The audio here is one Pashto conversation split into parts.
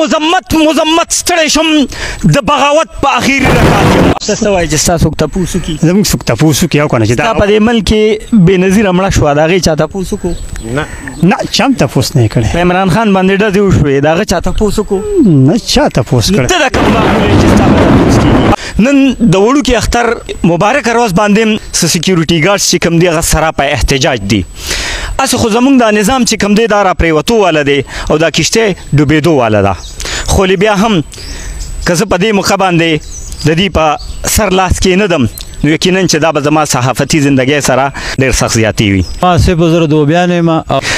مزمت ستړی شم د بغاوت په اخیري رکعت یم. څه وایي چې ستا څوک تپوس وکړي؟ زموږ څوک تپوس وکړي او که نه چې ستا په دې ملک کې بېنظیره مړه شوه د هغې چا تپوس وکړو؟ نه چا هم تپوس نه یې کړی. په عمران خان باندې ډزې وشوې د هغه چا تپوس وکړو؟ نه چا تپوس کړی. ته د کوم معقول یې چې ستا به تپوس کېږي؟ نن د وړوکي اختر مبارک ورځ باندې څه سکیورټي ګارډز چې کوم دي هغه سراپه احتجاج دي. هسې خو زموږ دا نظام چې کوم دی دا راپرېوتو واله دی او دا کښتۍ ډوبېدو واله ده. خو بیا هم که زه په دې موقع باندې د دې په سر لاس کېنهدم نو یقینا چې دا به زما صحافتي زندګۍ سره ډېر سخت زیاتې وي. ما صرف زه د وبیا نه یم.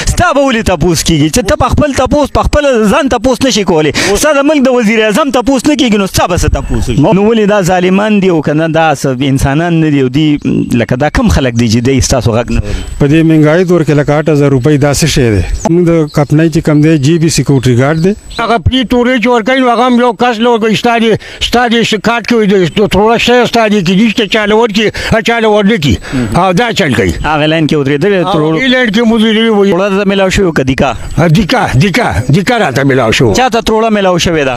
ستا به ولې تپوس کېږي چې ته په خپل تپوس په خپله ځان تپوس نه شي کولی؟ ستا د ملک د وزیر اعظم تپوس نه کېږي نو ستا به څه تپوس وشي؟ نو ولې دا ظالمان دي او که نه دا انسانان نه دي او دوی لکه دا کم خلک دي چې دی ستاسو غږ نه لري؟ په دې مهنګایي دور کې لکه 8,000 روپۍ دا څه شی دی؟ موږ د کپنۍ چې کوم دی جی بي سکیورټي ګارډ دی هغه پرې تورې چې ورکوي نو هغه هم یو کس له ورکوي ستا دې کارت کې تروړه شی ستا دې کې نشته چاله ورکړي چاله ورنکړي او دا چل کوي. هغه لاین کې ودرېدلې هغې لاین کې مو ودرېدلي وي. تروړه درته میلاو شوې که دیکا؟ دیکا راته میلاو شو. چاته تروړه میلاو شوې ده؟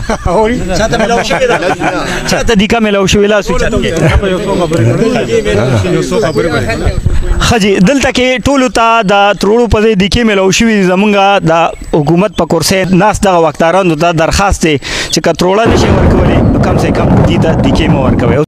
چاته میلاو شوې ده؟ چاته دیکا میلاو شوې لاس اوچت کړي. ښه جي دلته کې ټولو ته د تروړو په ځای دیکې میلاو شوي دي. زمونږ د حکومت په کرسۍ ناست دغه واکدارانو ته درخواست دی چې که تروړه نشي ورکولی نو کم سے کم دې ته دیکې مه ورکوئ.